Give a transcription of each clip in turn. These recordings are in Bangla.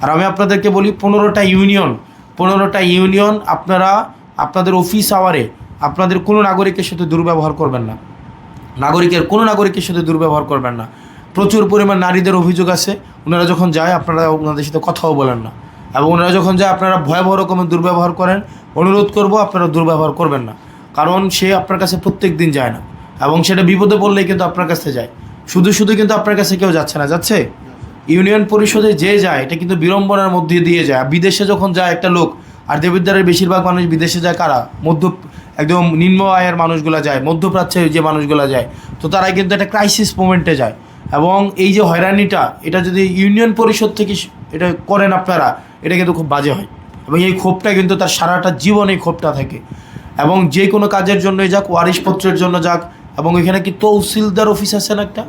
আর আমি আপনাদেরকে বলি 15টা ইউনিয়ন আপনারা আপনাদের অফিস আওয়ারে আপনাদের কোনো নাগরিকের সাথে দুর্ব্যবহার করবেন না, কোনো নাগরিকের সাথে দুর্ব্যবহার করবেন না। প্রচুর পরিমাণ নারীদের অভিযোগ আছে, ওনারা যখন যায় আপনারা ওনাদের সাথে কথাও বলেন না, এবং ওনারা যখন যায় আপনারা ভয়াবহ রকমের দুর্ব্যবহার করেন। অনুরোধ করব আপনারা দুর্ব্যবহার করবেন না, কারণ সে আপনার কাছে প্রত্যেক দিন যায় না, এবং সেটা বিপদে পড়লেই কিন্তু আপনার কাছে যায়। শুধু কিন্তু আপনার কাছে কেউ যাচ্ছে না, যাচ্ছে ইউনিয়ন পরিষদে যে যায় এটা কিন্তু বিড়ম্বনার মধ্যে দিয়ে যায়। বিদেশে যখন যায় একটা লোক, আর দেবিদ্বারের বেশিরভাগ মানুষ বিদেশে যায় কারা? একদম নিম্ন আয়ের মানুষগুলো যায়, মধ্যপ্রাচ্যের যে মানুষগুলো যায়, তো তারা কিন্তু একটা ক্রাইসিস মোমেন্টে যায়। এবং এই যে হয়রানিটা, এটা যদি ইউনিয়ন পরিষদ থেকে এটা করেন আপনারা, এটা কিন্তু খুব বাজে হয়, এবং এই ক্ষোভটা কিন্তু তার সারাটা জীবন এই ক্ষোভটা থাকে। এবং যে কোনো কাজের জন্যই যাক, ওয়ারিশপত্রের জন্য যাক, এবং এখানে কি তহসিলদার অফিস আছে না একটা,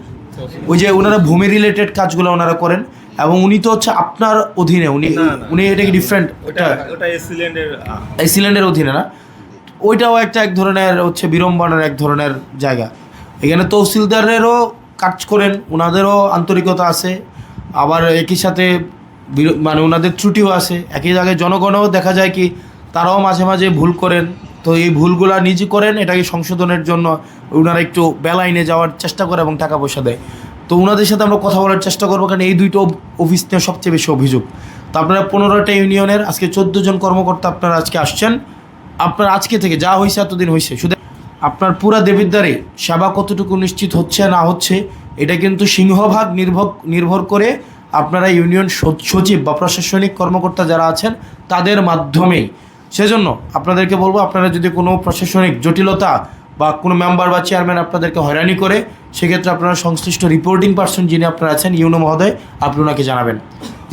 ওই যে ওনারা ভূমি রিলেটেড কাজগুলো ওনারা করেন, এবং উনি তো হচ্ছে আপনার অধীনে, উনি এটা কি ডিফারেন্ট, এসিল্যান্ডের অধীনে না, ওইটাও এক ধরনের হচ্ছে বিড়ম্বনার এক ধরনের জায়গা। এখানে তহসিলদারেরও কাজ করেন, ওনাদেরও আন্তরিকতা আছে, আবার একই সাথে মানে ওনাদের ত্রুটিও আছে। একই জায়গায় জনগণও দেখা যায় কি তারাও মাঝে মাঝে ভুল করেন, তো এই ভুলগুলা নিজে করেন, এটাকে সংশোধনের জন্য ওনারা একটু বেলাইনে যাওয়ার চেষ্টা করে এবং টাকা পয়সা দেয়। তো ওনাদের সাথে আমরা কথা বলার চেষ্টা করবো, কারণ এই দুইটো অফিস নিয়ে সবচেয়ে বেশি অভিযোগ। তো আপনারা 15টা ইউনিয়নের আজকে 14 জন কর্মকর্তা আপনারা আজকে আসছেন। আপনার আজকে থেকে যা হয়েছে এতদিন হয়েছে, শুধু আপনার পুরা দেবিদ্বারে সেবা কতটুকু নিশ্চিত হচ্ছে না হচ্ছে, এটা কিন্তু সিংহভাগ নির্ভর করে আপনারা ইউনিয়ন সচিব বা প্রশাসনিক কর্মকর্তা যারা আছেন তাদের মাধ্যমেই। সেজন্য আপনাদেরকে বলবো, আপনারা যদি কোনো প্রশাসনিক জটিলতা বা কোনো মেম্বার বা চেয়ারম্যান আপনাদেরকে হয়রানি করে, সেক্ষেত্রে আপনারা সংশ্লিষ্ট রিপোর্টিং পার্সন যিনি আপনারা আছেন ইউনো মহোদয়, আপনি ওনাকে জানাবেন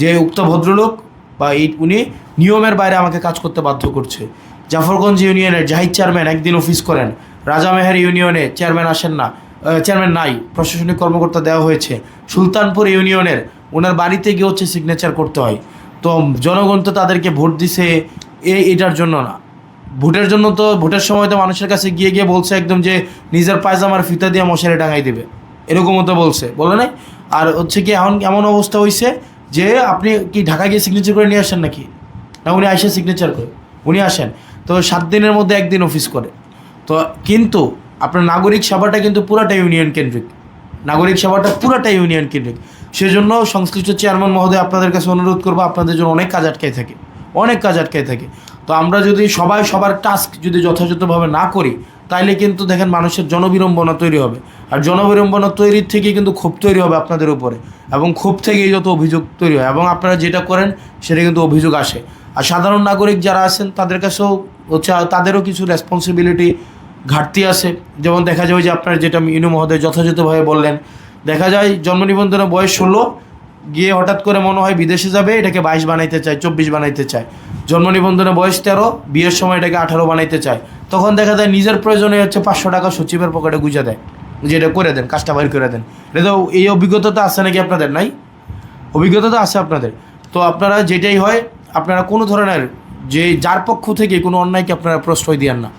যে উক্ত ভদ্রলোক বা উনি নিয়মের বাইরে আমাকে কাজ করতে বাধ্য করছে। জাফরগঞ্জ ইউনিয়নের জাহিদ চেয়ারম্যান একদিন অফিস করেন, রাজামেহের ইউনিয়নে চেয়ারম্যান আসেন না, চেয়ারম্যান নাই, প্রশাসনিক কর্মকর্তা দেওয়া হয়েছে। সুলতানপুর ইউনিয়নের ওনার বাড়িতে গিয়ে হচ্ছে সিগনেচার করতে হয়। তো জনগণ তো তাদেরকে ভোট দিছে এটার জন্য না, ভোটের জন্য। তো ভোটের সময় তো মানুষের কাছে গিয়ে বলছে একদম যে নিজের পায়জামার ফিতা দিয়ে মশারি টাঙাই দেবে, এরকমও তো বলে নাই। আর হচ্ছে কি এমন অবস্থা হয়েছে যে আপনি কি ঢাকা গিয়ে সিগনেচার করে নিয়ে আসেন নাকি? না, উনি আসে সিগনেচার করে, উনি আসেন তো 7 দিনের মধ্যে একদিন অফিস করে। তো কিন্তু আপনার নাগরিক সেবাটা কিন্তু পুরাটা ইউনিয়ন কেন্দ্রিক, সেজন্য সংশ্লিষ্ট চেয়ারম্যান মহোদয় আপনাদের কাছে অনুরোধ করবো, আপনাদের জন্য অনেক কাজ আটকায় থাকে। তো আমরা যদি সবার টাস্ক যদি যথাযথভাবে না করি, তাইলে কিন্তু দেখেন মানুষের জনবিড়ম্বনা তৈরি হবে, আর জনবিড়ম্বনা তৈরির থেকেই কিন্তু ক্ষোভ তৈরি হবে আপনাদের উপরে, এবং ক্ষোভ থেকেই যত অভিযোগ তৈরি হয়, এবং আপনারা যেটা করেন সেটা কিন্তু অভিযোগ আসে। আর সাধারণ নাগরিক যারা আছেন তাদের কাছেও হচ্ছে তাদেরও কিছু রেসপন্সিবিলিটি ঘাটতি আছে। যেমন দেখা যায় যে আপনার যেটা ইনু মহোদয় যথাযথভাবে বললেন, দেখা যায় জন্ম নিবন্ধনের বয়স 16, গিয়ে হঠাৎ করে মনে হয় বিদেশে যাবে, এটাকে 22 বানাইতে চায়, 24 বানাইতে চায়। জন্ম নিবন্ধনের বয়স 13, বিয়ের সময় এটাকে 18 বানাইতে চায়। তখন দেখা যায় নিজের প্রয়োজনে হচ্ছে 500 টাকা সচিবের পকেটে গুঁজে দেয়, যে এটা করে দেন, কাজটা বাইর করে দেন। এটা তো এই অভিজ্ঞতা তো আছে নাকি আপনাদের? নাই, অভিজ্ঞতা তো আছে আপনাদের। তো আপনারা যেটাই হয়, আপনারা কোনো ধরনের যার পক্ষ থেকে কোনো অন্যায়কে আপনারা প্রশ্রয় দিয়েন না।